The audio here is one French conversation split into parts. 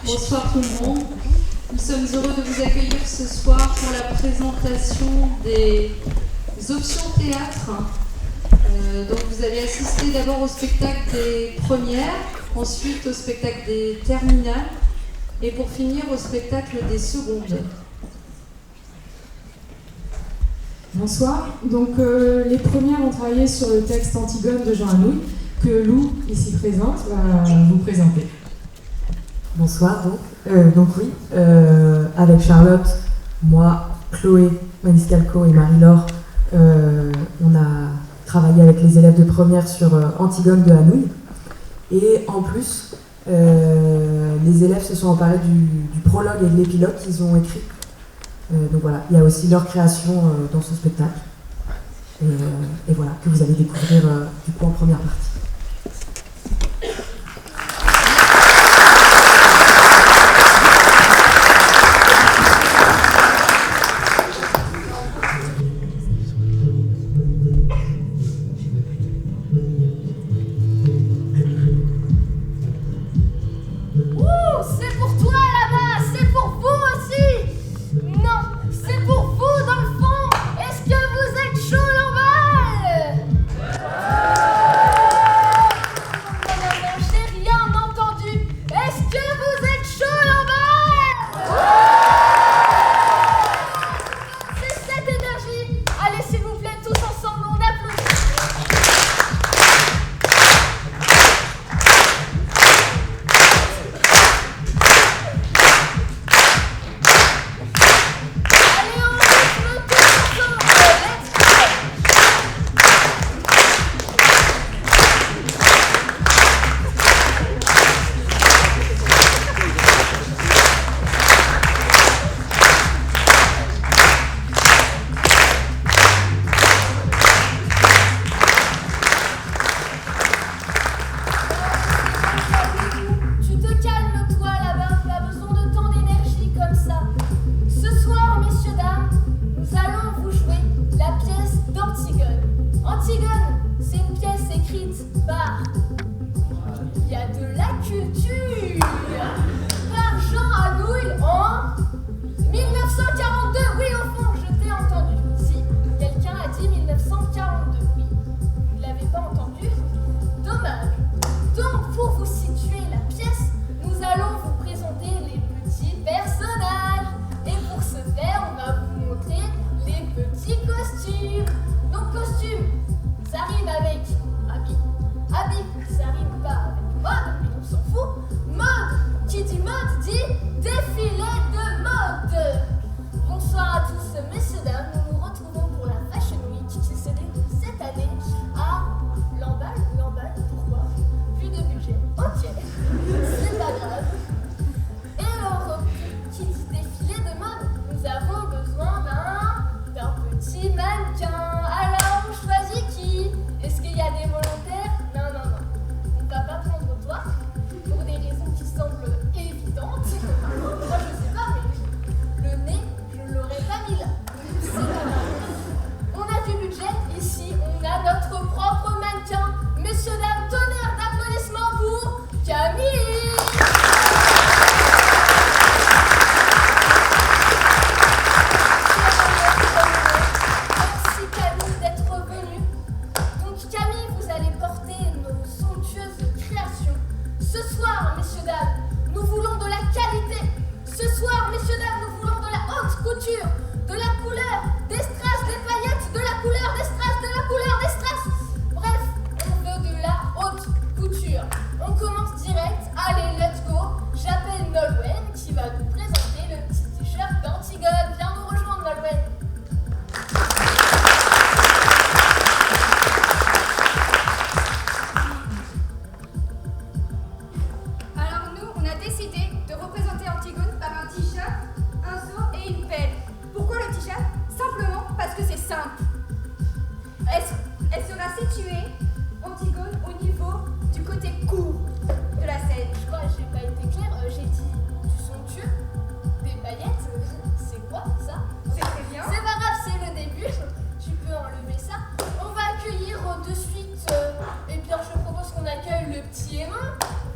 Bonsoir tout le monde. Nous sommes heureux de vous accueillir ce soir pour la présentation des options théâtre. Donc vous avez assisté d'abord au spectacle des premières, ensuite au spectacle des terminales et pour finir au spectacle des secondes. Bonsoir. Donc les premières ont travaillé sur le texte Antigone de Jean Anouilh que Lou, ici présente, va vous présenter. Bonsoir, oui, avec Charlotte, moi, Chloé, Maniscalco et Marie-Laure, on a travaillé avec les élèves de première sur Antigone de Anouilh. Et en plus, les élèves se sont emparés du prologue et de l'épilogue qu'ils ont écrit. Donc voilà, il y a aussi leur création dans ce spectacle. Et voilà, que vous allez découvrir du coup en première partie.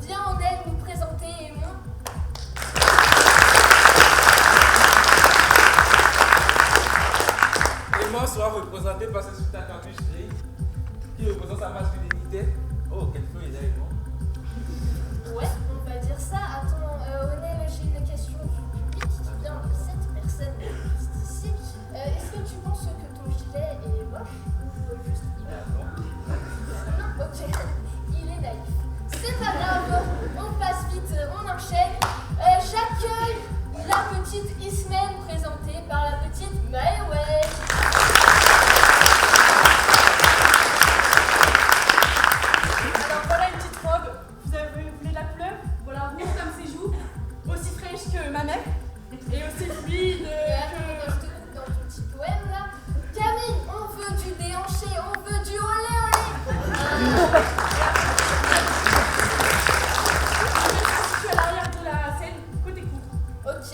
Viens en aide nous présenter Aimon. représenté par ce sultan capuche qui représente sa masculinité. Oh, quelle feuille il a eu, non? Ouais, on va dire ça. Attends, Onel, j'ai une question du public qui vient de cette personne ici. Est-ce que tu penses que ton gilet est moche ou juste Non. Non, ok, il est naïf. C'est pas grave, on passe vite, on enchaîne. J'accueille la petite Ismène présentée par la petite Maëwen. Alors voilà une petite robe. Vous voulez de la couleur? Voilà, rouge comme ses joues, aussi fraîche que ma mère, et aussi fluide Je te coupe dans ton petit poème là. Camille, on veut du déhanché, on veut du olé olé. Je suis à l'arrière de la scène, côté court. Ok,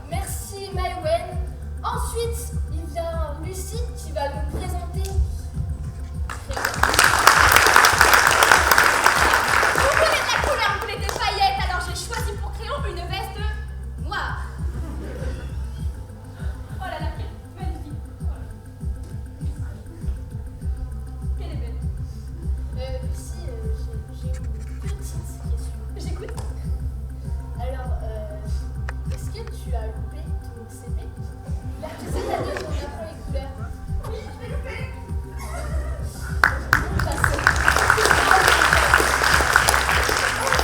merci Maëwen. Ensuite, il vient Lucie qui va nous présenter. Vous voulez de la couleur, vous voulez des paillettes, alors j'ai choisi pour crayon une veste noire. Oh là là, quelle magnifique. Oh là. Quelle est belle. Lucie, j'ai une petite question. J'écoute. Alors, est-ce que tu as loupé ton CP? La cette année, on apprend les couleurs. Oui, je vais louper. On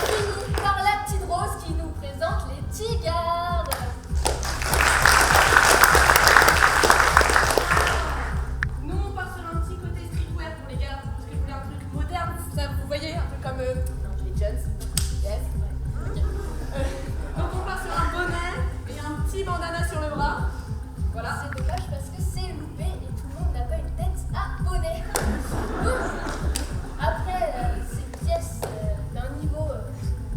finit par la petite Rose qui nous présente les Tigardes. Nous, on part sur un petit côté streetwear pour les gars, parce que je voulais un truc moderne, vous voyez, un peu comme les Jones. Yes. Ok. Donc on part sur un bonnet et un petit bandana sur le bras. Voilà. C'est dommage parce que c'est loupé et tout le monde n'a pas une tête à bonnet. Ouh. Après ces pièces d'un niveau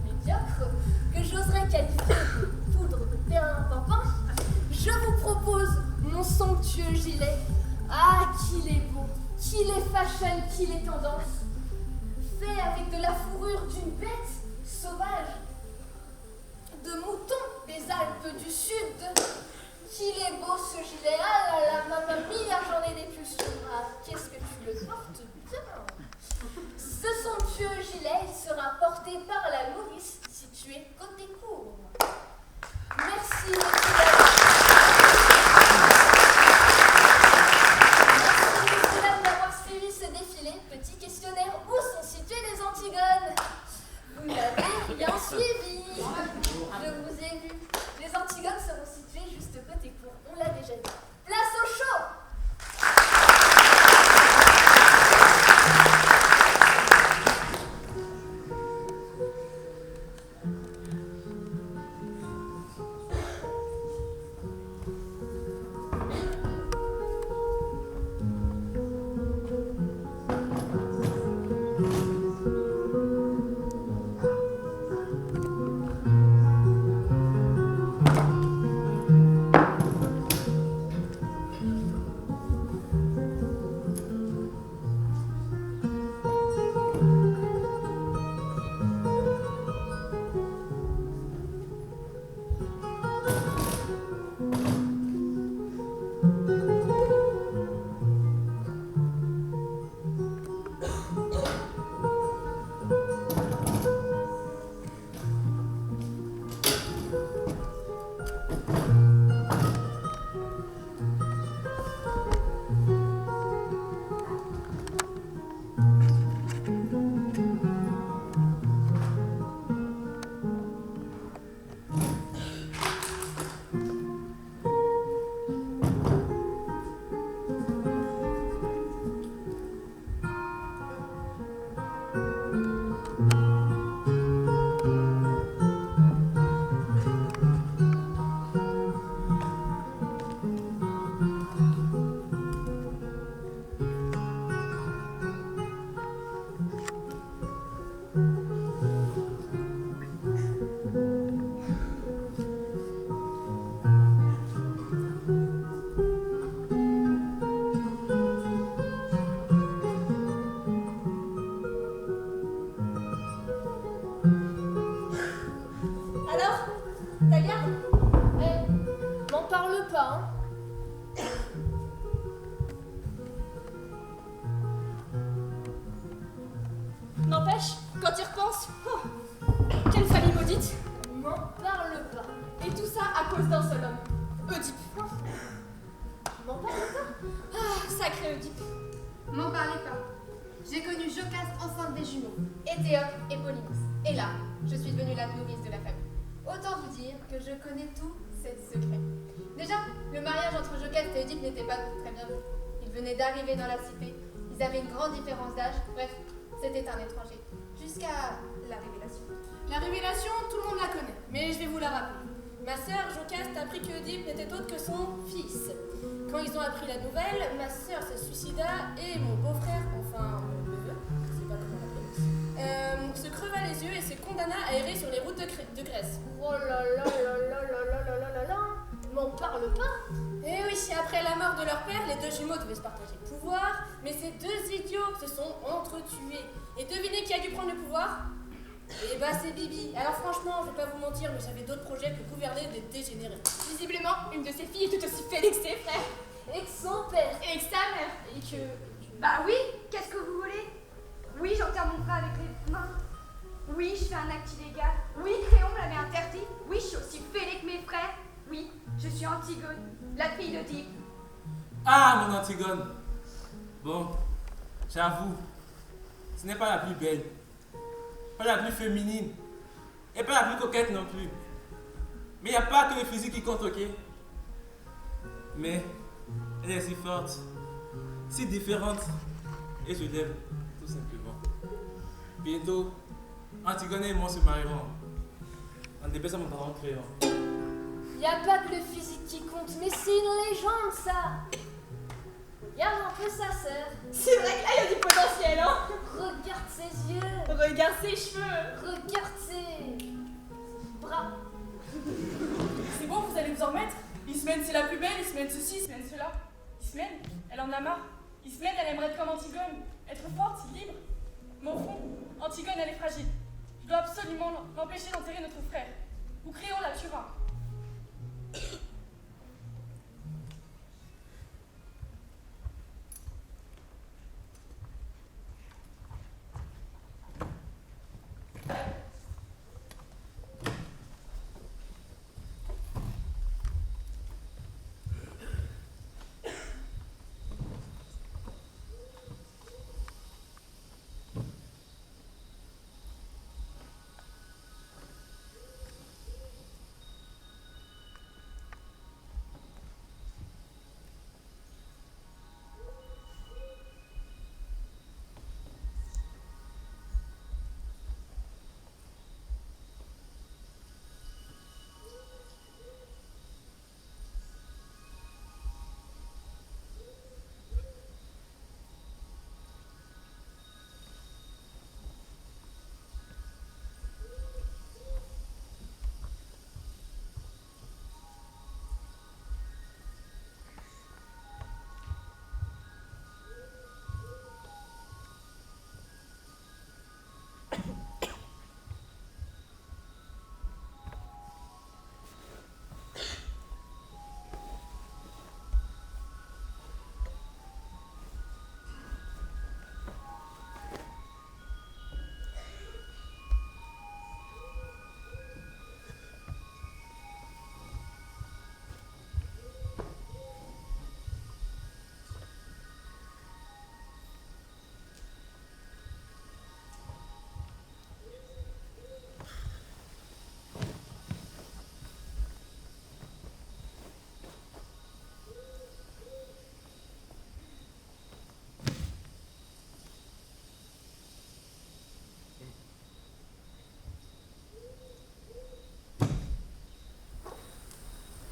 médiocre que j'oserais qualifier de poudre de perlimpinpin, je vous propose mon somptueux gilet. Ah, qu'il est beau, qu'il est fashion, qu'il est tendance. Fait avec de la fourrure d'une bête sauvage, de moutons des Alpes du Sud. Qu'il est beau ce gilet, ah là là, mamma mia, j'en ai des pulsions. Ah, qu'est-ce que tu le portes bien. Ce somptueux gilet, il sera porté par la nourrice située côté cour. Merci, messieurs, dames, d'avoir suivi ce défilé. Petit questionnaire, où sont situées les Antigones? Vous n'avez rien suivi. Je vous ai vu. Les Antigones seront situées juste côté cour. On l'a déjà dit. Place au show! M'en parle pas, hein. N'empêche, quand tu y repenses, oh, quelle famille maudite. M'en parle pas. Et tout ça à cause d'un seul homme, Oedipe. M'en parle pas. Ah, sacré Oedipe. M'en parlez pas. J'ai connu Jocaste enceinte des jumeaux, Éthéope et Polynice. Et là, je suis devenue la nourrice de la famille. Autant vous dire que je connais tous ces secrets. Déjà, le mariage entre Jocaste et Oedipe n'était pas très bien vu. Ils venaient d'arriver dans la cité, ils avaient une grande différence d'âge, bref, c'était un étranger. Jusqu'à la révélation. La révélation, tout le monde la connaît, mais je vais vous la rappeler. Ma sœur Jocaste a appris que Oedipe n'était autre que son fils. Quand ils ont appris la nouvelle, ma sœur se suicida et mon beau-frère, enfin mon neveu, je sais pas comment l'appeler, se creva les yeux et se condamna à errer sur les routes de Grèce. Oh là là là là là là là là là là. M'en parle pas. Et oui, après la mort de leur père, les deux jumeaux devaient se partager le pouvoir, mais ces deux idiots se sont entretués. Et devinez qui a dû prendre le pouvoir? Eh bah c'est Bibi. Alors franchement, je vais pas vous mentir, mais j'avais d'autres projets que gouverner des dégénérés. Visiblement, une de ses filles est tout aussi félixée, frère. Et que son père. Et que sa mère. Et que... Bah oui, qu'est-ce que vous voulez? Oui, j'enterre mon frère avec les mains. Oui, je fais un acte illégal. Oui, Créon me l'avait interdit. Oui, je suis aussi fêlée que mes frères. Oui, je suis Antigone, la fille d'Oedipe. Ah, mon Antigone. Bon, j'avoue, ce n'est pas la plus belle, pas la plus féminine, et pas la plus coquette non plus. Mais il n'y a pas que le physique qui compte, ok? Mais elle est si forte, si différente, et je l'aime, tout simplement. Bientôt, Antigone et moi se marieront. En débaissant mon parent créant. Y a pas que le physique qui compte, mais c'est une légende, ça. Regarde un peu sa sœur. C'est vrai que là, il y a du potentiel, hein? Regarde ses yeux. Regarde ses cheveux. Regarde ses bras. C'est bon, vous allez vous en remettre? Ismène, c'est la plus belle, Ismène ceci, Ismène cela. Ismène, elle en a marre. Ismène, elle aimerait être comme Antigone, être forte, libre. Mais au fond, Antigone, elle est fragile. Je dois absolument l'empêcher d'enterrer notre frère. Ou Créon la tuera.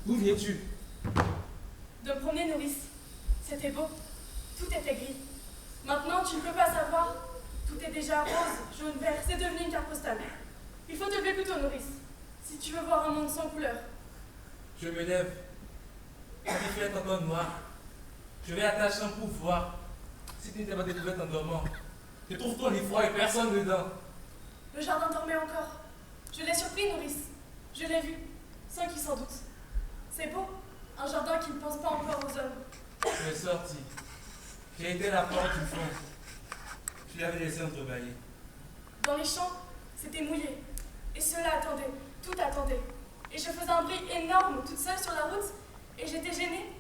D'où viens-tu? De me promener, nourrice. C'était beau. Tout était gris. Maintenant, tu ne peux pas savoir. Tout est déjà rose, jaune, vert. C'est devenu une carte postale. Il faut te lever plus tôt, nourrice. Si tu veux voir un monde sans couleur. Je me lève. La vie est encore noire. Je vais à ta chambre pour voir. Si tu n'étais pas découverte en dormant, je trouve ton lit froid et personne dedans. Le jardin dormait encore. Je l'ai surpris, nourrice. Je l'ai vu, sans qu'il s'en doute. C'est beau, un jardin qui ne pense pas encore aux hommes. Je suis sorti. J'ai été à la porte du fond. Je l'avais laissé entrebâillé. Dans les champs, c'était mouillé. Et cela attendait, tout attendait. Et je faisais un bruit énorme toute seule sur la route. Et j'étais gênée,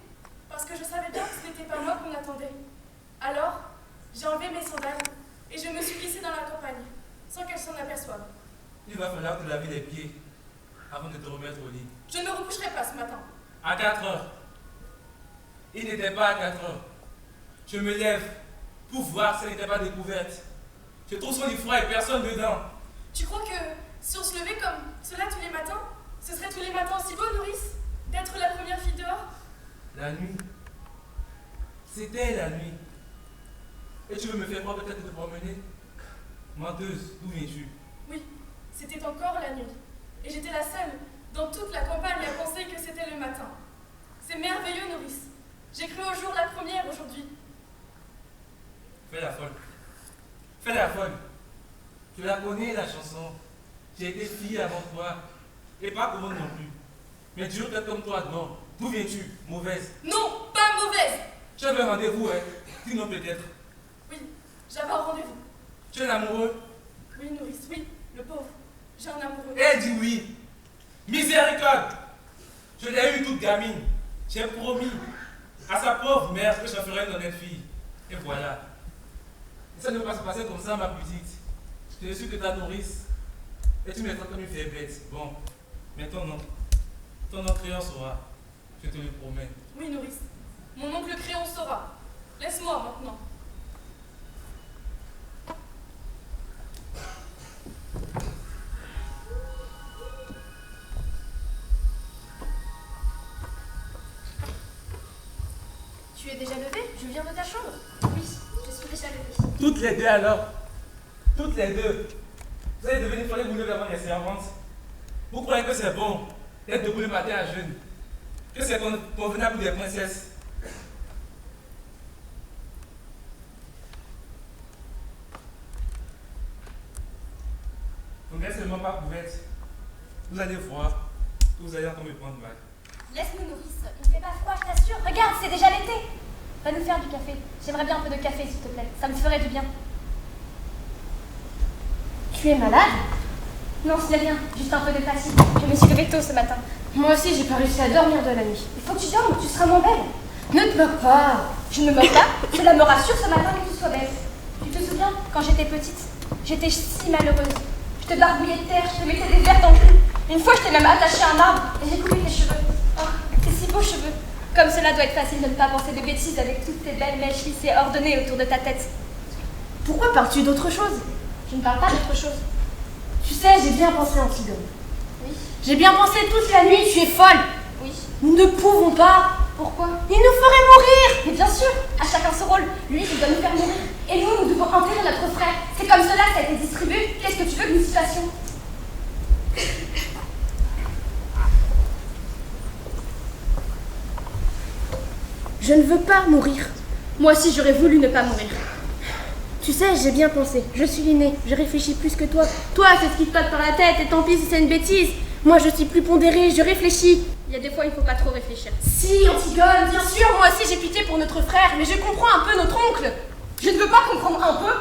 parce que je savais bien que ce n'était pas moi qu'on attendait. Alors, j'ai enlevé mes sandales et je me suis glissée dans la campagne, sans qu'elle s'en aperçoive. Il va falloir te laver les pieds avant de te remettre au lit. Je ne me recoucherai pas ce matin. À 4 heures. Il n'était pas à 4 heures. Je me lève pour voir si elle n'était pas découverte. Je trouve son lit froid et personne dedans. Tu crois que si on se levait comme cela tous les matins, ce serait tous les matins aussi beau, Nourrice, d'être la première fille dehors? La nuit. C'était la nuit. Et tu veux me faire croire peut-être de te promener? Menteuse, d'où viens-tu? Oui, c'était encore la nuit. Et j'étais la seule dans toute la campagne à penser que c'était le matin. C'est merveilleux, Nourrice. J'ai cru au jour la première aujourd'hui. Fais la folle. Fais la folle. Tu la connais, la chanson. J'ai été fille avant toi. Et pas commode non plus. Mais dure peut-être comme toi, non. D'où viens-tu? Mauvaise. Non, pas mauvaise. Tu avais rendez-vous, hein? Dis non peut-être. Oui, j'avais un rendez-vous. Tu es amoureux? Oui, Nourrice, oui, le pauvre. J'ai un amoureux. Elle dit oui. Miséricorde. Je l'ai eu toute gamine. J'ai promis à sa pauvre mère que je ferais une honnête fille. Et voilà. Et ça ne peut pas se passer comme ça, ma petite. Je suis que ta nourrice. Et tu me traites comme une faiblesse. Bon, mais ton nom crayon saura. Je te le promets. Oui, Nourrice. Mon oncle Crayon saura. Laisse-moi maintenant. Tu es déjà levée? Je viens de ta chambre. Oui, je suis déjà levée. Toutes les deux alors. Toutes les deux. Vous allez devenir folle vous lever avant les servantes. Vous croyez que c'est bon d'être debout le matin à jeûne? Que c'est convenable pour des princesses? Vous n'êtes seulement pas couverte. Vous allez voir que vous allez encore me prendre mal. Laisse-nous, Nourrice. Il ne fait pas froid, je t'assure. Regarde, c'est déjà l'été. Va nous faire du café. J'aimerais bien un peu de café, s'il te plaît. Ça me ferait du bien. Tu es malade? Non, ce n'est rien. Juste un peu de fatigue. Je me suis levée tôt ce matin. Moi aussi, j'ai pas réussi à dormir de la nuit. Il faut que tu dormes ou tu seras moins belle. Ne te moque pas. Je ne me moque pas. Cela me rassure ce matin que tu sois belle. Tu te souviens, quand j'étais petite, j'étais si malheureuse. Je te barbouillais de terre, je te mettais des verres dans le cou. Une fois, je t'ai même attachée à un arbre et j'ai coupé tes cheveux. Oh, tes si beaux cheveux. Comme cela doit être facile de ne pas penser de bêtises avec toutes tes belles mèches lisses et ordonnées autour de ta tête. Pourquoi parles-tu d'autre chose? Je ne parle pas d'autre chose. Tu sais, j'ai bien pensé, Antigone. Oui. J'ai bien pensé toute la nuit, tu es folle. Oui. Nous ne pouvons pas. Pourquoi? Il nous ferait mourir. Mais bien sûr, à chacun son rôle. Lui, il doit nous faire mourir. Et nous, nous devons enterrer notre frère. C'est comme cela que ça a été distribué. Qu'est-ce que tu veux que nous fassions? Je ne veux pas mourir. Moi aussi, j'aurais voulu ne pas mourir. Tu sais, j'ai bien pensé. Je suis l'aînée. Je réfléchis plus que toi. Toi, c'est ce qui te passe par la tête, et tant pis si c'est une bêtise. Moi, je suis plus pondérée, je réfléchis. Il y a des fois, il ne faut pas trop réfléchir. Si, Antigone, bien sûr, moi aussi j'ai pitié pour notre frère, mais je comprends un peu notre oncle. Je ne veux pas comprendre un peu.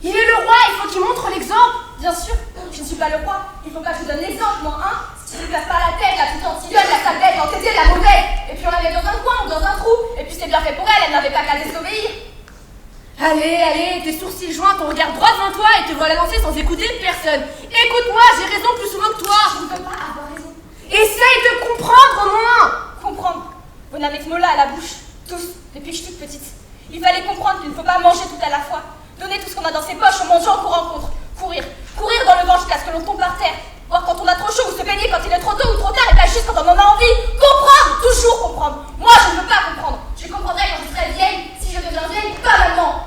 Il est le roi, il faut qu'il montre l'exemple. Bien sûr, je ne suis pas le roi. Il faut pas que je donne l'exemple, moi, hein. Ce qui ne passe pas la tête, la petite Antigone, la sale bête, l'entêtée, la mauvaise. Et puis on la met dans un coin ou dans un trou. Et puis c'est bien fait pour elle, elle n'avait pas qu'à désobéir. Allez, allez, tes sourcils joints, ton regard droit devant toi et te voilà danser sans écouter personne. Écoute-moi, j'ai raison plus souvent que toi. Je ne peux pas avoir raison. Essaye de comprendre au moins. Comprendre. Vous n'avez que mot-là à la bouche. Tous, depuis que je suis toute petite. Il fallait comprendre qu'il ne faut pas manger tout à la fois. Donner tout ce qu'on a dans ses poches en mangeant qu'on rencontre. Courir. Courir dans le vent jusqu'à ce que l'on tombe par terre. Voir quand on a trop chaud ou se baigner quand il est trop tôt ou trop tard et pas juste quand on en a envie. Comprendre. Toujours comprendre. Moi, je ne veux pas comprendre. Je comprendrai quand je serai vieille. Si je deviens vieille, pas maintenant.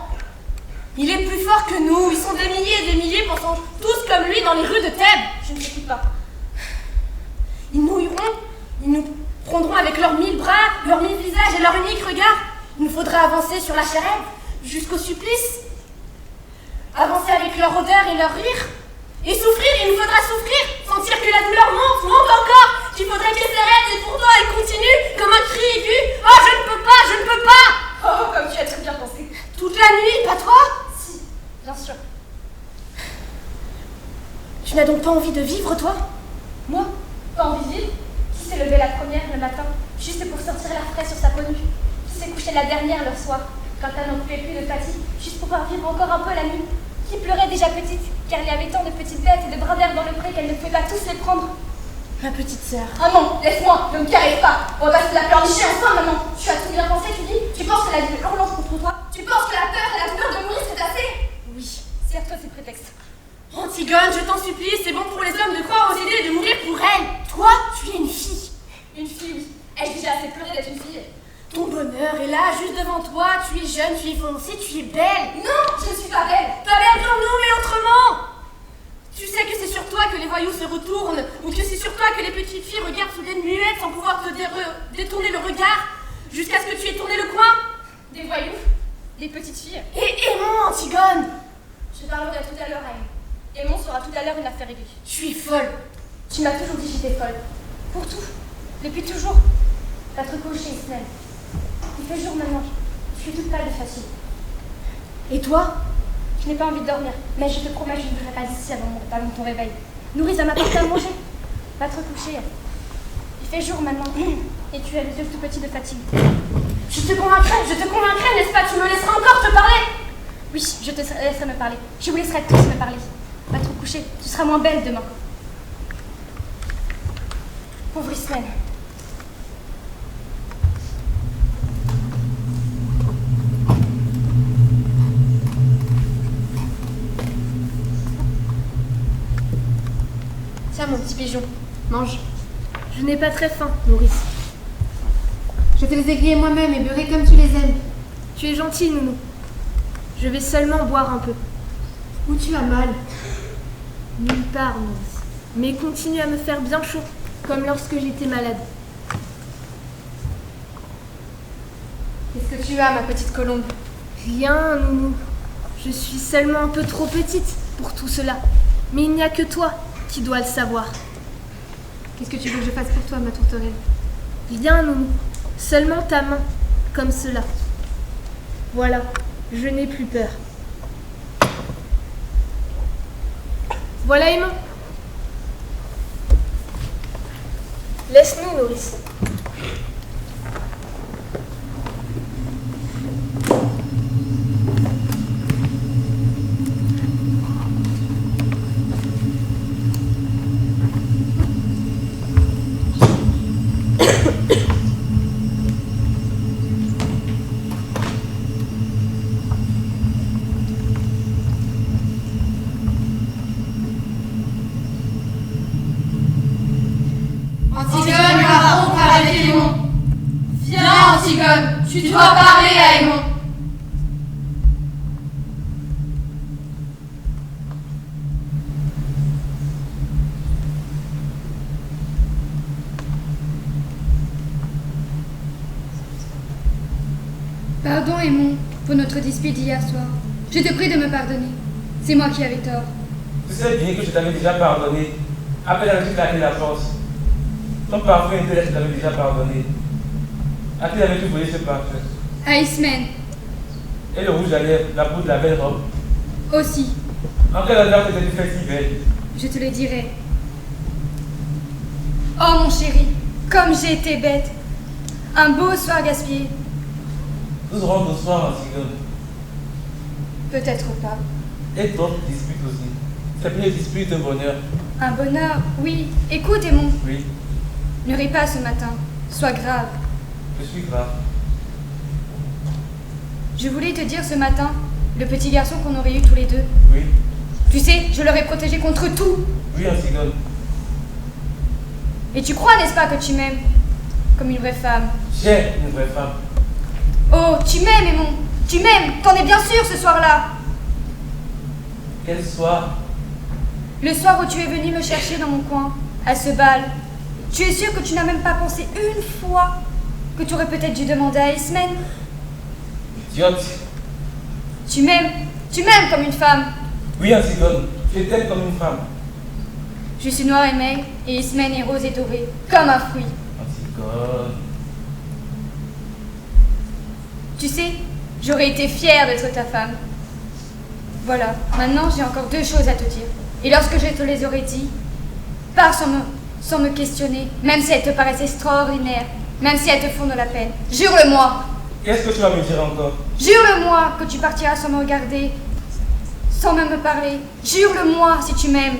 Il est plus fort que nous. Ils sont des milliers et des milliers pensant tous comme lui dans les rues de Thèbes. Je ne t'écoute pas. Ils nous hueront, ils nous prendront avec leurs 1000 bras, leurs 1000 visages et leur unique regard. Il nous faudra avancer sur la charrette jusqu'au supplice. Avancer avec leur odeur et leur rire. Et souffrir, il nous faudra souffrir. Sentir que la douleur monte, monte encore. Qu'il faudrait qu'elle s'arrête et pourtant elle continue comme un cri aigu. Oh, je ne peux pas, je ne peux pas. Oh, comme tu as très bien pensé. Toute la nuit, pas toi? Si, bien sûr. n'as donc pas envie de vivre, toi? Moi? Pas envie de vivre? Qui s'est levé la première le matin, juste pour sortir l'air frais sur sa peau nue? Qui s'est couché la dernière le soir, quand elle n'en pouvait plus de fatigue, juste pour pouvoir vivre encore un peu la nuit? Qui pleurait déjà petite, car il y avait tant de petites bêtes et de brins d'herbe dans le pré qu'elle ne pouvait pas tous les prendre? Ma petite sœur. Ah non, laisse-moi, ne me caresse pas. On va se la pleurnicher ensemble, maman. Tu as tout bien pensé, tu dis? Tu penses que la vie hurlante contre toi? Tu penses que la peur et la douleur de mourir, c'est assez? Oui, serre-toi ces prétextes. Antigone, je t'en supplie, c'est bon pour les hommes de croire aux idées et de mourir pour elles. Toi, tu es une fille. Une fille, oui. Ai-je déjà assez pleuré d'être une fille? Ton bonheur est là, juste devant toi. Tu es jeune, tu es foncée, tu es belle. Non, je ne suis pas belle. Pas belle comme nous, mais autrement. Tu sais que c'est sur toi que les voyous se retournent, ou que c'est sur toi que les petites filles regardent soudain muettes sans pouvoir te détourner le regard, jusqu'à ce que tu aies tourné le coin. Des voyous? Des petites filles? Et aimons, Antigone. Je parlerai tout à l'heure à Aimon. Aimon sera tout à l'heure une affaire aiguë. Je suis folle. Tu m'as toujours dit que j'étais folle. Pour tout. Depuis toujours. Être couchée, Ismaël. Il fait jour maintenant. Je suis toute pâle de fatigue. Et toi? Je n'ai pas envie de dormir, mais je te promets, je ne bougerai pas d'ici avant ton réveil. Nourris à m'apporter à manger. Va te recoucher. Il fait jour maintenant, et tu as les yeux tout petits de fatigue. Je te convaincrai, n'est-ce pas? Tu me laisseras encore te parler? Oui, je te laisserai me parler. Je vous laisserai tous me parler. Va te recoucher, tu seras moins belle demain. Pauvre Ismaël. Tiens, mon petit pigeon, mange. Je n'ai pas très faim, nourrice. Je te les ai grillés moi-même et beurrés comme tu les aimes. Tu es gentille, Nounou. Je vais seulement boire un peu. Où tu as mal? Nulle part, nourrice. Mais continue à me faire bien chaud, comme lorsque j'étais malade. Qu'est-ce que tu as, ma petite colombe? Rien, Nounou. Je suis seulement un peu trop petite pour tout cela. Mais il n'y a que toi qui dois le savoir. Qu'est-ce que tu veux que je fasse pour toi, ma tourterelle? Viens, Nounou. Seulement ta main, comme cela. Voilà, je n'ai plus peur. Voilà, Aimon. Laisse-nous, nourrice. Antigone va rompre avec Aimon. Viens, Antigone, tu dois parler à Aimon. Pardon, Aimon, pour notre dispute d'hier soir. Je te prie de me pardonner. C'est moi qui avais tort. Tu sais bien que je t'avais déjà pardonné. Après la suite, la force. Ton parfum était, je t'avais déjà pardonné. À qui avais-tu volé ce parfum? À Ismène, Et le rouge à lèvres, la peau de la belle robe. aussi. En quelle honneur t'étais-tu fait si belle? Je te le dirai. Oh mon chéri, comme j'ai été bête. Un beau soir gaspillé. Nous aurons au soir, Antigone. Peut-être pas. Et d'autres disputes aussi. C'est plus une dispute de bonheur. Un bonheur, oui. Écoute, Aimon, Oui, ne ris pas ce matin. Sois grave. je suis grave. Je voulais te dire ce matin, le petit garçon qu'on aurait eu tous les deux. Oui, Tu sais, je l'aurais protégé contre tout. oui, Antigone. Et tu crois, n'est-ce pas, que tu m'aimes comme une vraie femme? J'ai une vraie femme. Oh, tu m'aimes, Aimon. Tu m'aimes. T'en es bien sûr ce soir-là. Quel soir? Le soir où tu es venu me chercher dans mon coin, à ce bal. Tu es sûr que tu n'as même pas pensé une fois que tu aurais peut-être dû demander à Ismène? Idiote. Tu m'aimes comme une femme. Oui, Antigone. Je t'aime comme une femme. Je suis noire et maigre, et Ismène est rose et dorée, comme un fruit. Antigone. Tu sais, j'aurais été fière d'être ta femme. Voilà, maintenant j'ai encore deux choses à te dire. Et lorsque je te les aurais dit, pars sans me questionner, même si elles te paraissent extraordinaires, même si elles te font de la peine. Jure-le-moi. Qu'est-ce que tu vas me dire encore? Jure-le-moi que tu partiras sans me regarder, sans même me parler. Jure-le-moi si tu m'aimes.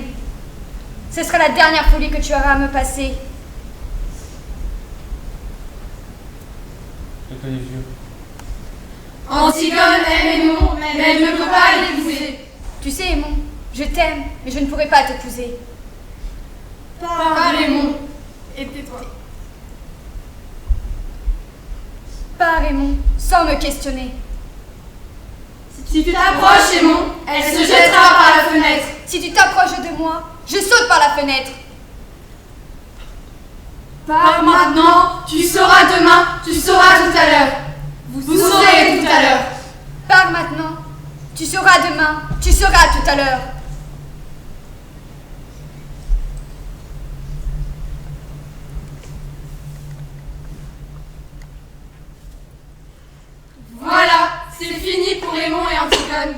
Ce sera la dernière folie que tu auras à me passer. Je te les jure. Antigone aime Aimon, mais elle ne peut pas l'épouser. Tu sais, Aimon, je t'aime, mais je ne pourrai pas t'épouser. Parle Aimon, et tais-toi. Pars, Aimon, sans me questionner. Si tu t'approches Aimon, elle se jettera par la fenêtre. Si tu t'approches de moi, je saute par la fenêtre. Pars maintenant, tu sauras demain, tu sauras tout à l'heure. Vous saurez tout à l'heure. Pars maintenant, tu sauras demain, tu sauras tout à l'heure. Voilà, c'est fini pour Aimon et Antigone.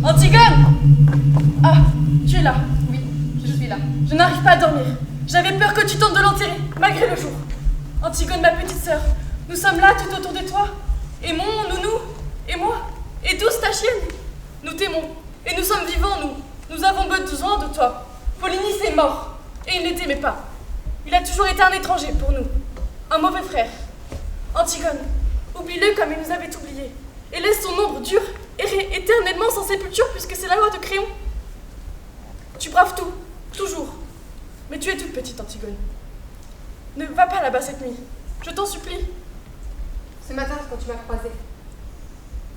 Antigone! Ah, tu es là. Oui, je suis là. Je n'arrive pas à dormir. J'avais peur que tu tentes de l'enterrer, malgré le jour. Antigone, ma petite sœur, nous sommes là tout autour de toi. Aimons, Nounou, et moi, et tous ta chienne. Nous t'aimons, et nous sommes vivants, nous. Nous avons besoin de toi. Polynice est mort, et il ne t'aimait pas. Il a toujours été un étranger pour nous, un mauvais frère. Antigone, oublie-le comme il nous avait oubliés, et laisse son ombre dure errer éternellement sans sépulture, puisque c'est la loi de Créon. Tu braves tout, toujours. Mais tu es toute petite, Antigone. Ne va pas là-bas cette nuit. Je t'en supplie. Ce matin, quand tu m'as croisée,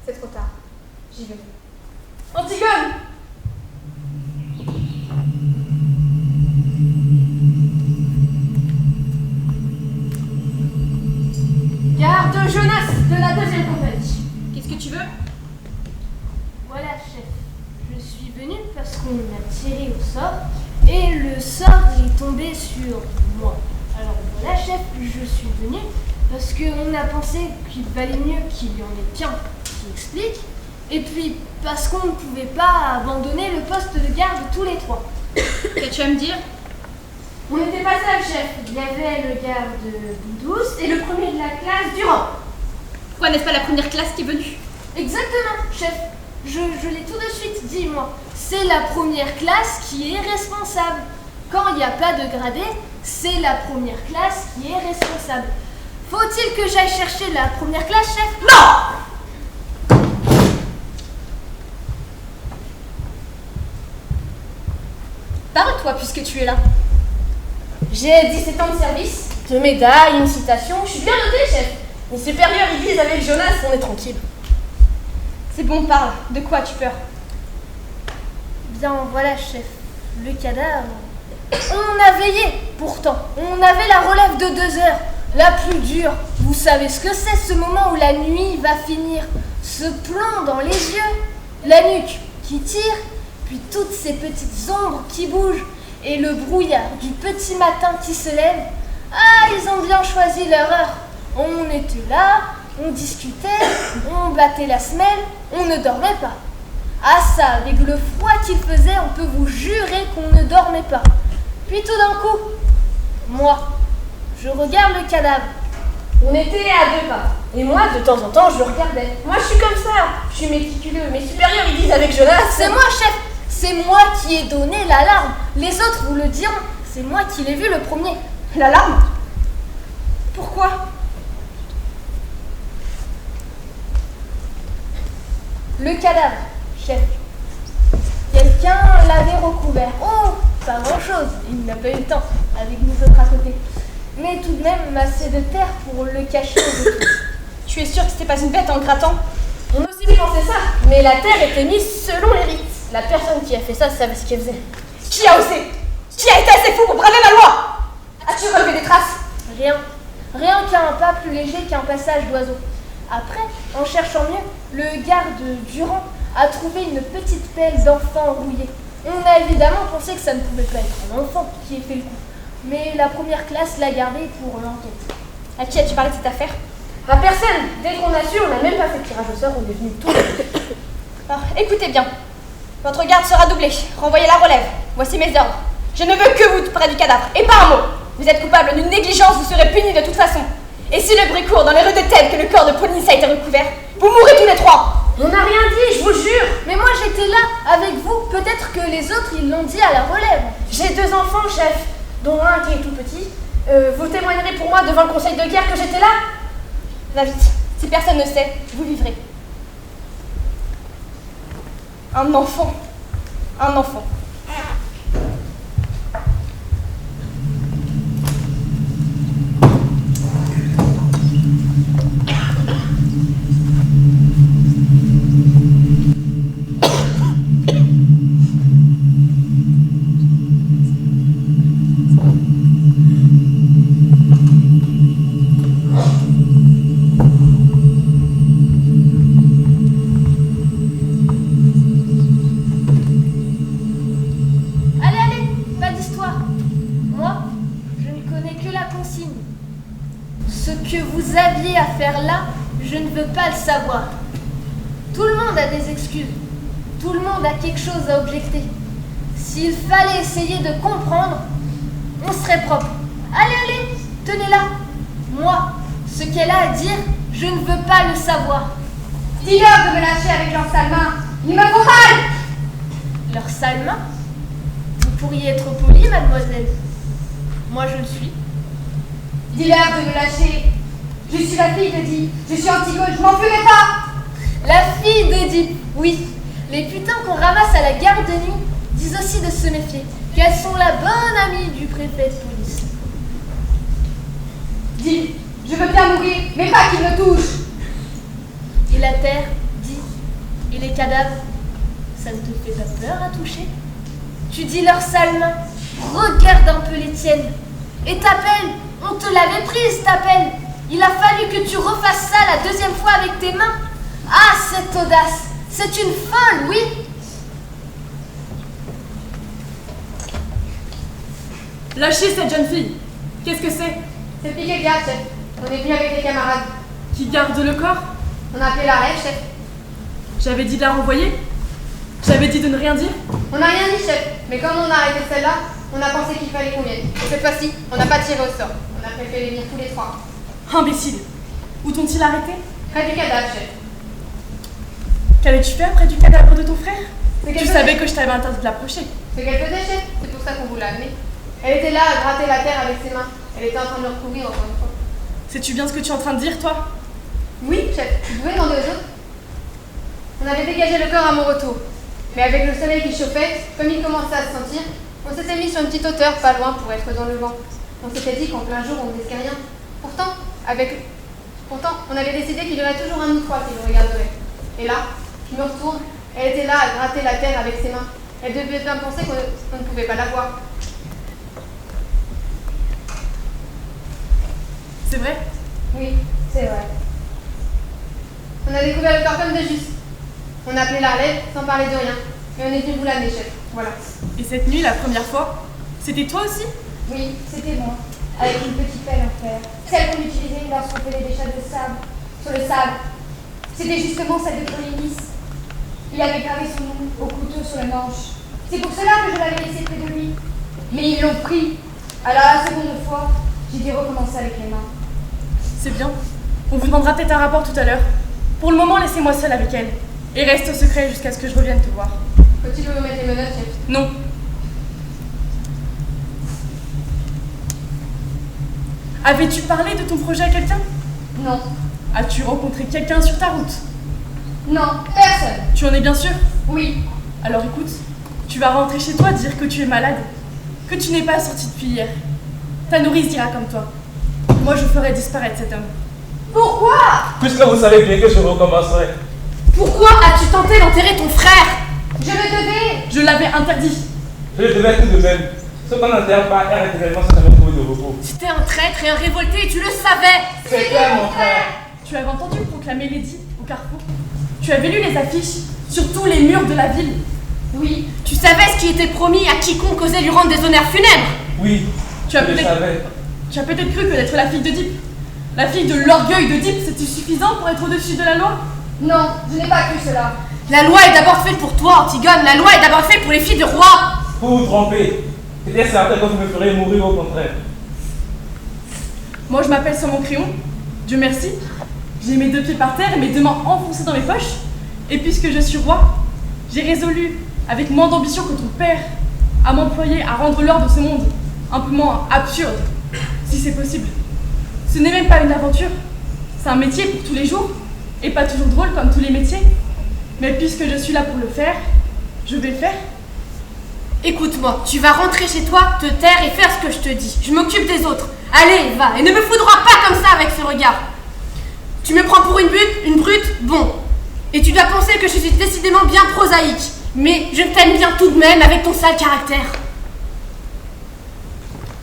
c'est trop tard. J'y vais. Antigone! Garde Jonas de la deuxième compagnie. Qu'est-ce que tu veux? Voilà, chef. Je suis venue parce qu'on m'a tiré au sort et le sort est tombé sur moi. Alors voilà, chef, je suis venue parce qu'on a pensé qu'il valait mieux qu'il y en ait qu'un qui explique, et puis parce qu'on ne pouvait pas abandonner le poste de garde tous les trois. Qu'as-tu à me dire? On n'était pas seuls, chef. Il y avait le garde Boudouce et le premier de la classe Durand. Pourquoi n'est-ce pas la première classe qui est venue? Exactement, chef. Je l'ai tout de suite dit, moi. C'est la première classe qui est responsable. Quand il n'y a pas de gradé, c'est la première classe qui est responsable. Faut-il que j'aille chercher la première classe, chef? Non! Parle-toi puisque tu es là. J'ai 17 ans de service, 2 médailles, une citation. Je suis bien notée, chef. Mes supérieurs, ils disent avec Jonas, on est tranquille. C'est bon, parle. De quoi as-tu peur? Bien, voilà, chef. Le cadavre. On a veillé, pourtant. On avait la relève de 2 heures. La plus dure. Vous savez ce que c'est, ce moment où la nuit va finir? Ce plomb dans les yeux. La nuque qui tire, puis toutes ces petites ombres qui bougent. Et le brouillard du petit matin qui se lève. Ah, ils ont bien choisi leur heure. On était là, on discutait, on battait la semelle, on ne dormait pas. Ah ça, avec le froid qu'il faisait, on peut vous jurer qu'on ne dormait pas. Puis tout d'un coup, moi, je regarde le cadavre. On était à 2 pas. Et moi, de temps en temps, je le regardais. Moi, je suis comme ça, je suis méticuleux. Mes supérieurs, ils disent avec Jonas. C'est moi, chef. C'est moi qui ai donné l'alarme. Les autres vous le diront. C'est moi qui l'ai vu le premier. L'alarme? Pourquoi? Le cadavre, chef. Quelqu'un l'avait recouvert. Oh, pas grand-chose. Il n'a pas eu le temps, avec nous autres à côté. Mais tout de même assez de terre pour le cacher de tous. Tu es sûre que c'était pas une bête en grattant? On a aussi pensé ça, mais la terre était mise selon les rites. La personne qui a fait ça savait ce qu'elle faisait. Qui a osé? Qui a été assez fou pour braver ma loi? As-tu relevé des traces? Rien. rien qu'à un pas plus léger qu'un passage d'oiseau. Après, en cherchant mieux, le garde Durand a trouvé une petite pelle d'enfant rouillée. On a évidemment pensé que ça ne pouvait pas être un enfant qui ait fait le coup, mais la première classe l'a gardé pour l'enquête. À qui as-tu parlé de cette affaire? À personne. Dès qu'on a su, on n'a même pas fait de tirage au sort, on est venu tous. Alors, écoutez bien. Votre garde sera doublée. Renvoyez la relève. Voici mes ordres. Je ne veux que vous près du cadavre, et pas un mot. Vous êtes coupable d'une négligence, vous serez punis de toute façon. Et si le bruit court dans les rues de Thèbes que le corps de Pauline a été recouvert, vous mourrez tous les trois. On n'a rien dit, je vous jure. Mais moi, j'étais là, avec vous. Peut-être que les autres, ils l'ont dit à la relève. J'ai 2 enfants, chef, dont un qui est tout petit. Vous témoignerez pour moi devant le conseil de guerre que j'étais là? Va vite. Si personne ne sait, vous vivrez. Un enfant. Un enfant. Pas le savoir. Tout le monde a des excuses. Tout le monde a quelque chose à objecter. S'il fallait essayer de comprendre, on serait propre. Allez, allez, tenez-la. Moi, ce qu'elle a à dire, je ne veux pas le savoir. Dis-leur de me lâcher avec leurs sales mains. Ils me font mal. Leurs sales mains? Vous pourriez être polie, mademoiselle. Moi, je le suis. Dis-leur de me lâcher. Je suis la fille d'Oedipe, je suis Antigone, je m'en ferai pas. La fille d'Oedipe, oui. Les putains qu'on ramasse à la garde de nuit disent aussi de se méfier, qu'elles sont la bonne amie du préfet de police. Dis, je veux bien mourir, mais pas qu'il me touche. Et la terre, dit, et les cadavres, ça ne te fait pas peur à toucher? Tu dis leurs sales mains, regarde un peu les tiennes. Et ta pelle, on te l'avait prise ta pelle. Il a fallu que tu refasses ça la 2e fois avec tes mains. Ah, cette audace! C'est une folle, oui! Lâchez cette jeune fille. Qu'est-ce que c'est? C'est piqué garde, chef. On est venu avec les camarades. Qui garde le corps? On a appelé la relève, chef. J'avais dit de la renvoyer? J'avais dit de ne rien dire? On n'a rien dit, chef. Mais comme on a arrêté celle-là, on a pensé qu'il fallait qu'on vienne. Et cette fois-ci, on n'a pas tiré au sort. On a préféré venir tous les 3. Imbécile! Où t'ont-ils arrêté? Près du cadavre, chef. Qu'avais-tu fait après du cadavre de ton frère? C'est Tu savais que je t'avais interdit de l'approcher. Ce qu'elle faisait, chef, c'est pour ça qu'on vous l'a amenée. Elle était là à gratter la terre avec ses mains. Elle était en train de le recouvrir encore une fois. Sais-tu bien ce que tu es en train de dire, toi? Oui, chef. Vous pouvez demander aux autres. On avait dégagé le corps à mon retour. Mais avec le soleil qui chauffait, comme il commençait à se sentir, on s'était mis sur une petite hauteur pas loin pour être dans le vent. On s'était dit qu'en plein jour, on ne risquait rien. Pourtant, on avait décidé qu'il y aurait toujours un ou 3 qui le regarderait. Et là, je me retourne, elle était là à gratter la terre avec ses mains. Elle devait bien penser qu'on ne pouvait pas la voir. C'est vrai? Oui, c'est vrai. On a découvert le corps comme de juste. On a appelé la relève sans parler de rien. Et on est venu vous l'amener, chef. Voilà. Et cette nuit, la première fois, c'était toi aussi? Oui, c'était moi, avec une petite pelle en fer. Celle qu'on utilisait lorsqu'on faisait des chasses de sable, sur le sable. C'était justement celle de Polynice. Il avait gravé son nom au couteau sur le manche. C'est pour cela que je l'avais laissé près de lui. Mais ils l'ont pris. Alors la seconde fois, j'ai dû recommencer avec les mains. C'est bien. On vous demandera peut-être un rapport tout à l'heure. Pour le moment, laissez-moi seule avec elle. Et reste au secret jusqu'à ce que je revienne te voir. Faut-il vous mettre les menottes, chef? Non. Avais-tu parlé de ton projet à quelqu'un? Non. As-tu rencontré quelqu'un sur ta route? Non, personne. Tu en es bien sûr? Oui. Alors écoute, tu vas rentrer chez toi dire que tu es malade, que tu n'es pas sorti depuis hier. Ta nourrice dira comme toi. Moi, je ferai disparaître cet homme. Pourquoi? Puisque vous savez bien que je recommencerai. Pourquoi as-tu tenté d'enterrer ton frère? Je le devais. Je l'avais interdit. Je le devais tout de même. Ce qu'on n'enterre pas est réellement sans jamais trouver de de repos. C'était un traître et un révolté, et tu le savais. C'était mon frère. Tu avais entendu proclamer l'édit au carrefour? Tu avais lu les affiches sur tous les murs de la ville? Oui, tu savais ce qui était promis à quiconque osait lui rendre des honneurs funèbres. Oui, Tu as je le peut-être savais. cru que d'être la fille d'Oedipe, la fille de l'orgueil d'Oedipe, c'était suffisant pour être au-dessus de la loi? Non, je n'ai pas cru cela. La loi est d'abord faite pour toi, Antigone. La loi est d'abord faite pour les filles de rois. Vous vous trompez. C'était certain que vous me ferez mourir au contraire. Moi, je m'appelle sur mon crayon. Dieu merci. J'ai mes 2 pieds par terre et mes 2 mains enfoncées dans mes poches. Et puisque je suis roi, j'ai résolu, avec moins d'ambition que ton père, à m'employer à rendre l'ordre de ce monde un peu moins absurde, si c'est possible. Ce n'est même pas une aventure. C'est un métier pour tous les jours, et pas toujours drôle comme tous les métiers. Mais puisque je suis là pour le faire, je vais le faire. Écoute-moi, tu vas rentrer chez toi, te taire et faire ce que je te dis. Je m'occupe des autres. Allez, va, et ne me foudroie pas comme ça avec ce regard. Tu me prends pour une brute, bon. Et tu dois penser que je suis décidément bien prosaïque. Mais je t'aime bien tout de même avec ton sale caractère.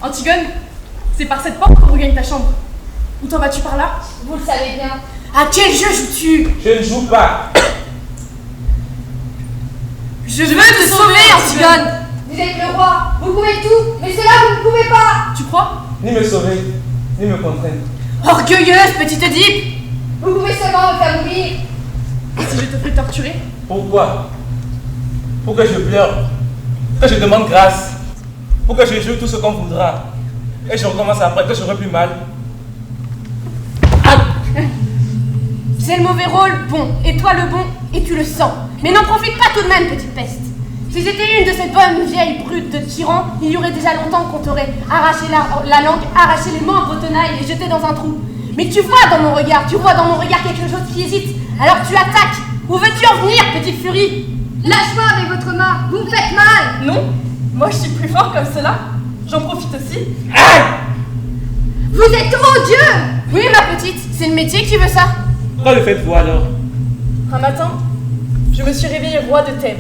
Antigone, c'est par cette porte qu'on regagne ta chambre. Où t'en vas-tu par là? Vous le savez bien. À quel jeu joues-tu? Je ne joue pas. Je veux te sauver, Antigone. Vous êtes le roi, vous pouvez tout, mais cela vous ne pouvez pas. Tu crois? Ni me sauver, ni me contraindre. Orgueilleuse, petite Oedipe. Vous pouvez seulement me faire mourir. Si je te fais torturer? Pourquoi? Pour que je pleure, que je demande grâce, pour que je joue tout ce qu'on voudra. Et je recommence après que j'aurai plus mal. C'est le mauvais rôle, bon, et toi le bon, et tu le sens. Mais n'en profite pas tout de même, petite peste. Si j'étais une de ces bonnes vieilles brutes de tyrans, il y aurait déjà longtemps qu'on t'aurait arraché la langue, arraché les membres aux tenailles et jeté dans un trou. Mais tu vois dans mon regard quelque chose qui hésite. Alors tu attaques. Où veux-tu en venir, petite furie? Lâche-moi avec votre main, vous me faites mal. Non, moi je suis plus fort comme cela. J'en profite aussi. Vous êtes odieux. Oui, ma petite, c'est le métier qui veut ça. Pourquoi le faites-vous alors? Un matin, je me suis réveillée roi de Thèbes.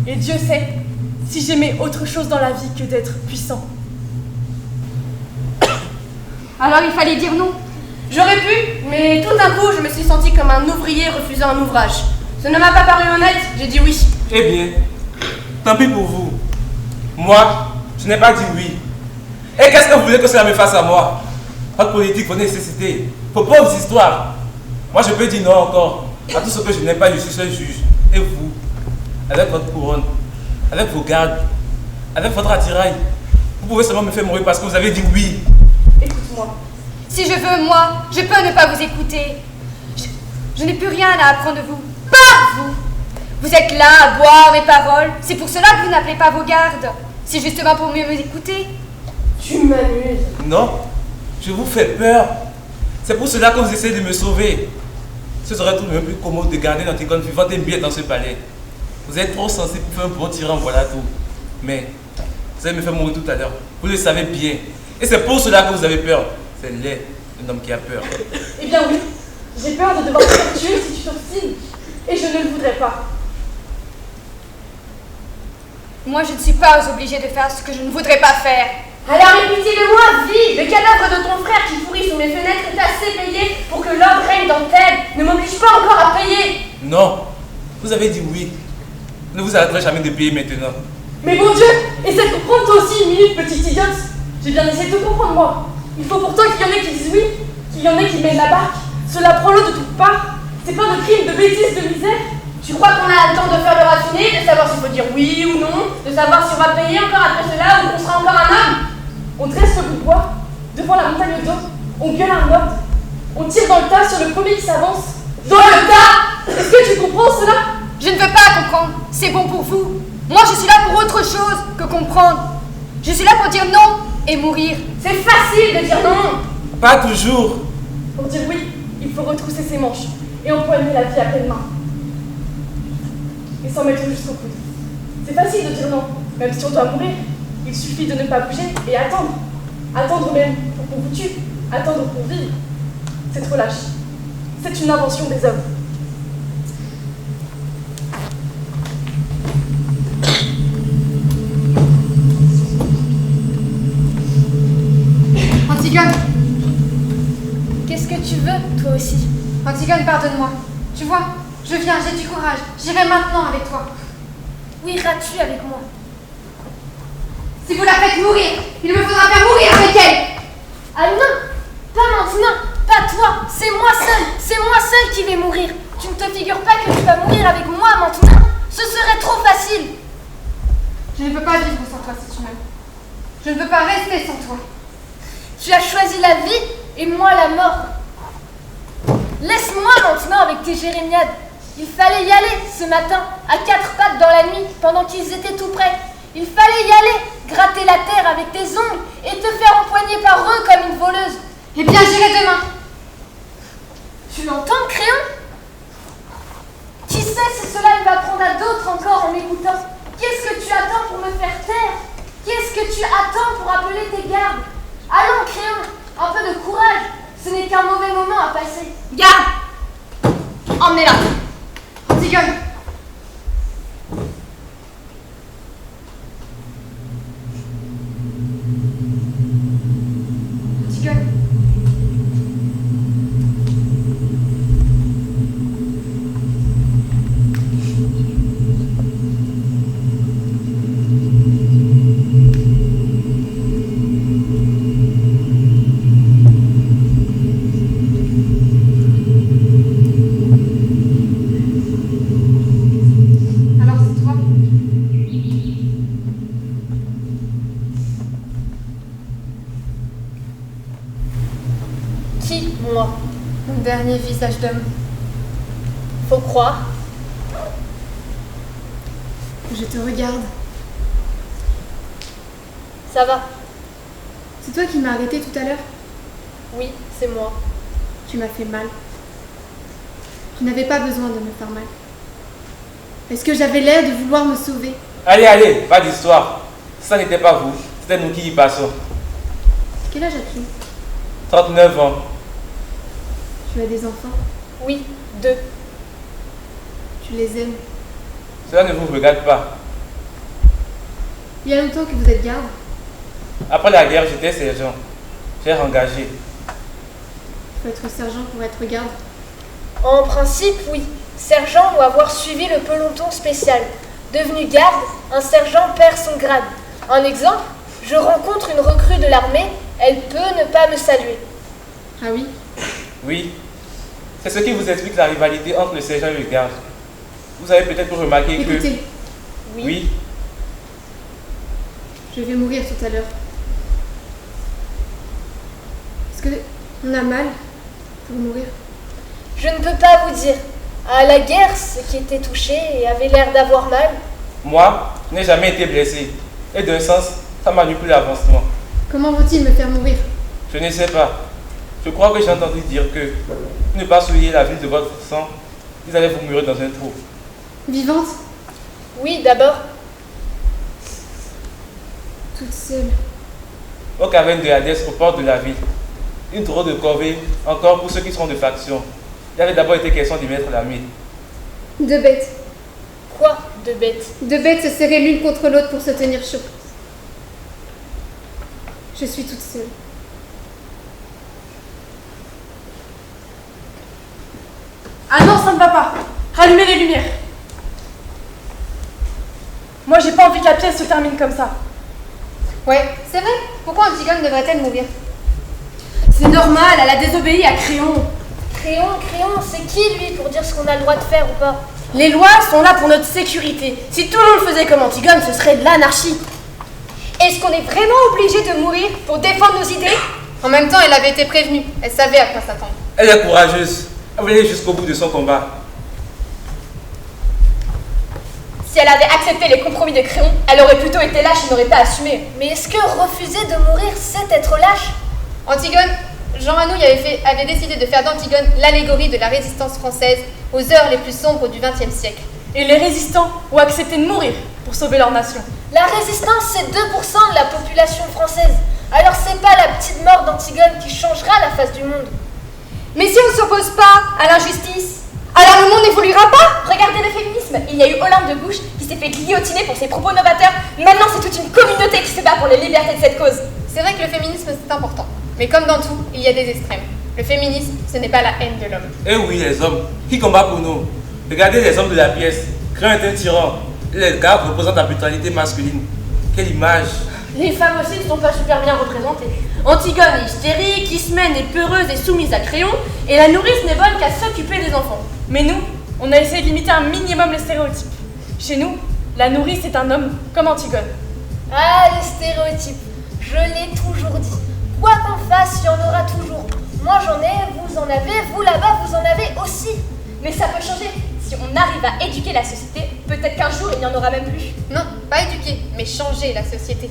Et Dieu sait si j'aimais autre chose dans la vie que d'être puissant. Alors il fallait dire non. J'aurais pu, mais tout d'un coup, je me suis sentie comme un ouvrier refusant un ouvrage. Ça ne m'a pas paru honnête, j'ai dit oui. Eh bien, tant pis pour vous. Moi, je n'ai pas dit oui. Et qu'est-ce que vous voulez que cela me fasse à moi? Votre politique, vos nécessités, vos pauvres histoires. Moi, je peux dire non encore à tout ce que je n'ai pas. Je suis seul juge. Et vous, avec votre couronne, avec vos gardes, avec votre attirail, vous pouvez seulement me faire mourir parce que vous avez dit oui. Écoute-moi. Si je veux, moi, je peux ne pas vous écouter. Je n'ai plus rien à apprendre de vous. Pas vous. Vous êtes là à boire mes paroles. C'est pour cela que vous n'appelez pas vos gardes. C'est justement pour mieux vous écouter. Tu m'amuses. Non, je vous fais peur. C'est pour cela que vous essayez de me sauver. Ce serait tout de même plus commode de garder Antigone vivante et bien dans ce palais. Vous êtes trop sensible pour faire un bon tyran, voilà tout. Mais vous allez me faire mourir tout à l'heure. Vous le savez bien. Et c'est pour cela que vous avez peur. C'est laid, un homme qui a peur. Eh bien oui, j'ai peur de devoir te faire tuer si tu t'obstines. Et je ne le voudrais pas. Moi, je ne suis pas obligée de faire ce que je ne voudrais pas faire. Alors aie pitié de moi, vie. Le cadavre de ton frère qui pourrit sous mes fenêtres est assez payé pour que l'ordre règne dans Thèbes. Ne m'oblige pas encore à payer. Non, vous avez dit oui. Ne vous arrêterez jamais de payer maintenant. Mais mon Dieu, essaie de comprendre toi aussi une minute, petite idiote. J'ai bien essayé de te comprendre, moi. Il faut pourtant qu'il y en ait qui disent oui, qu'il y en ait qui mènent la barque. Cela prend l'eau de toutes parts. C'est plein de crimes, de bêtises, de misère. Tu crois qu'on a le temps de faire le raffiné, de savoir s'il faut dire oui ou non, de savoir si on va payer encore après cela ou qu'on sera encore un homme? On dresse le bout de bois devant la montagne d'eau, on gueule un ordre, on tire dans le tas sur le premier qui s'avance. Dans le tas! Est-ce que tu comprends cela? Je ne veux pas comprendre. C'est bon pour vous. Moi, je suis là pour autre chose que comprendre. Je suis là pour dire non et mourir. C'est facile de dire non. Pas toujours. Pour dire oui, il faut retrousser ses manches et empoigner la vie à pleine main. Et s'en mettre jusqu'au coude. C'est facile de dire non, même si on doit mourir. Il suffit de ne pas bouger et attendre. Attendre même pour qu'on vous tue. Attendre pour vivre. C'est trop lâche. C'est une invention des hommes. Antigone, pardonne-moi. Tu vois, je viens, j'ai du courage. J'irai maintenant avec toi. Où iras-tu avec moi? Si vous la faites mourir, il me faudra faire mourir avec elle. Ah non, pas maintenant, pas toi, c'est moi seule qui vais mourir. Tu ne te figures pas que tu vas mourir avec moi maintenant? Ce serait trop facile. Je ne peux pas vivre sans toi si tu m'aimes. Je ne peux pas rester sans toi. Tu as choisi la vie et moi la mort. Laisse-moi maintenant avec tes jérémiades. Il fallait y aller ce matin, à 4 pattes dans la nuit, pendant qu'ils étaient tout près. Il fallait y aller, gratter la terre avec tes ongles et te faire empoigner par eux comme une voleuse. Eh bien, j'irai demain. Tu l'entends, Créon? Qui sait si cela ne va prendre à d'autres encore en m'écoutant? Qu'est-ce que tu attends pour me faire taire? Qu'est-ce que tu attends pour appeler tes gardes? Allons, Créon, un peu de courage. Ce n'est qu'un mauvais moment à passer. Garde! Emmenez-la! Antigone. Antigone. Alors c'est toi? Qui, moi? Mon dernier visage d'homme. Faut croire. Je te regarde. Ça va. C'est toi qui m'as arrêté tout à l'heure. Oui, c'est moi. Tu m'as fait mal. Tu n'avais pas besoin de me faire mal. Est-ce que j'avais l'air de vouloir me sauver? Allez, pas d'histoire. Ça n'était pas vous, c'était nous qui y passons. Quel âge as-tu? 39 ans. Tu as des enfants? Oui, 2. Tu les aimes? Cela ne vous regarde pas. Il y a longtemps que vous êtes garde? Après la guerre, j'étais sergent. J'ai engagé. Il faut être sergent pour être garde. En principe, oui. Sergent doit avoir suivi le peloton spécial. Devenu garde, un sergent perd son grade. Un exemple, je rencontre une recrue de l'armée, elle peut ne pas me saluer. Ah oui? Oui. C'est ce qui vous explique la rivalité entre le sergent et le garde. Vous avez peut-être remarqué que... Écoutez, Oui. je vais mourir tout à l'heure. Est-ce qu'on a mal pour mourir? Je ne peux pas vous dire. À la guerre, ceux qui étaient touchés et avaient l'air d'avoir mal. Moi, je n'ai jamais été blessé. Et d'un sens, ça manipule l'avancement. Comment vont-ils me faire mourir? Je ne sais pas. Je crois que j'ai entendu dire que pour ne pas souiller la ville de votre sang, ils allaient vous mourir dans un trou. Vivante? Oui, d'abord. Toute seule. Aux cavernes de Hadès, au port de la ville. Une drôle de corvée, encore pour ceux qui seront de faction. Il avait d'abord été question d'y mettre la mine. 2 bêtes. Quoi, de bêtes? 2 bêtes se serraient l'une contre l'autre pour se tenir chaud. Je suis toute seule. Ah non, ça ne va pas. Rallumez les lumières. Moi, j'ai pas envie que la pièce se termine comme ça. Ouais, c'est vrai. Pourquoi Antigone devrait-elle mourir? C'est normal, elle a désobéi à Créon. Créon, c'est qui lui pour dire ce qu'on a le droit de faire ou pas? Les lois sont là pour notre sécurité. Si tout le monde faisait comme Antigone, ce serait de l'anarchie. Est-ce qu'on est vraiment obligé de mourir pour défendre nos idées? En même temps, elle avait été prévenue. Elle savait à quoi s'attendre. Elle est courageuse. Elle va aller jusqu'au bout de son combat. Si elle avait accepté les compromis de Créon, elle aurait plutôt été lâche et n'aurait pas assumé. Mais est-ce que refuser de mourir, c'est être lâche? Antigone, Jean Anouilh avait décidé de faire d'Antigone l'allégorie de la résistance française aux heures les plus sombres du XXe siècle. Et les résistants ont accepté de mourir pour sauver leur nation. La résistance, c'est 2% de la population française. Alors c'est pas la petite mort d'Antigone qui changera la face du monde. Mais si on ne s'oppose pas à l'injustice, alors le monde n'évoluera pas. Regardez le féminisme. Il y a eu Olympe de Gouges qui s'est fait guillotiner pour ses propos novateurs. Maintenant, c'est toute une communauté qui se bat pour les libertés de cette cause. C'est vrai que le féminisme, c'est important. Mais comme dans tout, il y a des extrêmes. Le féminisme, ce n'est pas la haine de l'homme. Eh oui, les hommes, qui combattent pour nous? Regardez les hommes de la pièce. Craint est un tyran. Les gars représentent la brutalité masculine. Quelle image! Les femmes aussi ne sont pas super bien représentées. Antigone est hystérique, Ismène est peureuse et soumise à Créon, et la nourrice n'est bonne qu'à s'occuper des enfants. Mais nous, on a essayé de limiter un minimum les stéréotypes. Chez nous, la nourrice est un homme comme Antigone. Ah, les stéréotypes. Je l'ai toujours dit. Quoi qu'on fasse, il y en aura toujours. Moi j'en ai, vous en avez, vous là-bas, vous en avez aussi. Mais ça peut changer. Si on arrive à éduquer la société, peut-être qu'un jour il n'y en aura même plus. Non, pas éduquer, mais changer la société.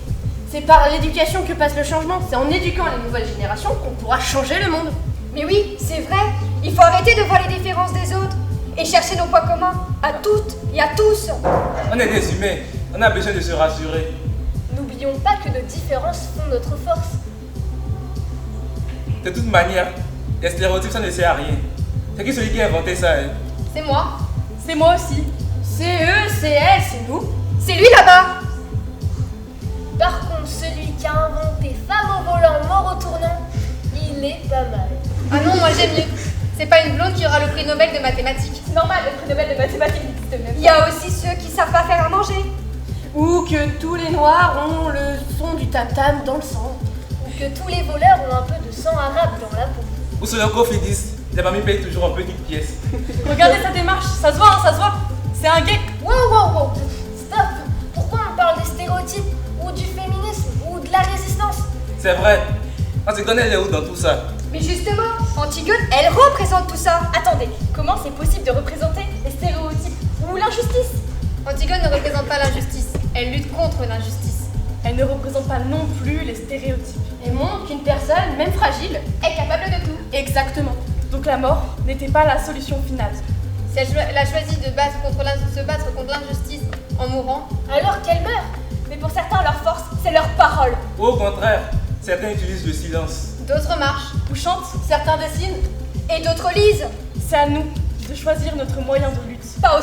C'est par l'éducation que passe le changement. C'est en éduquant les nouvelles générations qu'on pourra changer le monde. Mais oui, c'est vrai. Il faut arrêter de voir les différences des autres et chercher nos points communs à toutes et à tous. On est des humains, on a besoin de se rassurer. N'oublions pas que nos différences font notre force. De toute manière, les stéréotypes, ça ne sert à rien. C'est qui celui qui a inventé ça, hein? C'est moi. C'est moi aussi. C'est eux, c'est elle, c'est nous. C'est lui là-bas. Par contre, celui qui a inventé femme au volant, mort au tournant, il est pas mal. Ah non, moi j'aime mieux. C'est pas une blonde qui aura le prix Nobel de mathématiques. C'est normal, le prix Nobel de mathématiques n'existe même Il y a aussi ceux qui savent pas faire à manger. Ou que tous les noirs ont le son du tam-tam dans le sang. Ou que tous les voleurs ont un peu de sang arabe dans la peau. Ou sur le cofidis, les mamies payent toujours en petites pièces. Regardez sa démarche, ça se voit, hein, ça se voit. C'est un gay. Wow, stop. Pourquoi on parle des stéréotypes, ou du féminisme, ou de la résistance? C'est vrai. Antigone, elle est où dans tout ça? Mais justement, Antigone, elle représente tout ça. Attendez, comment c'est possible de représenter les stéréotypes ou l'injustice? Antigone ne représente pas l'injustice, elle lutte contre l'injustice. Elle ne représente pas non plus les stéréotypes. Elle montre qu'une personne, même fragile, est capable de tout. Exactement. Donc la mort n'était pas la solution finale. Si elle a choisi de se battre contre l'injustice en mourant, Alors qu'elle meurt. Mais pour certains, leur force, c'est leur parole. Ou au contraire, certains utilisent le silence. d'autres marchent. Ou chantent, certains dessinent. Et d'autres lisent. C'est à nous de choisir notre moyen de lutte. Pas aux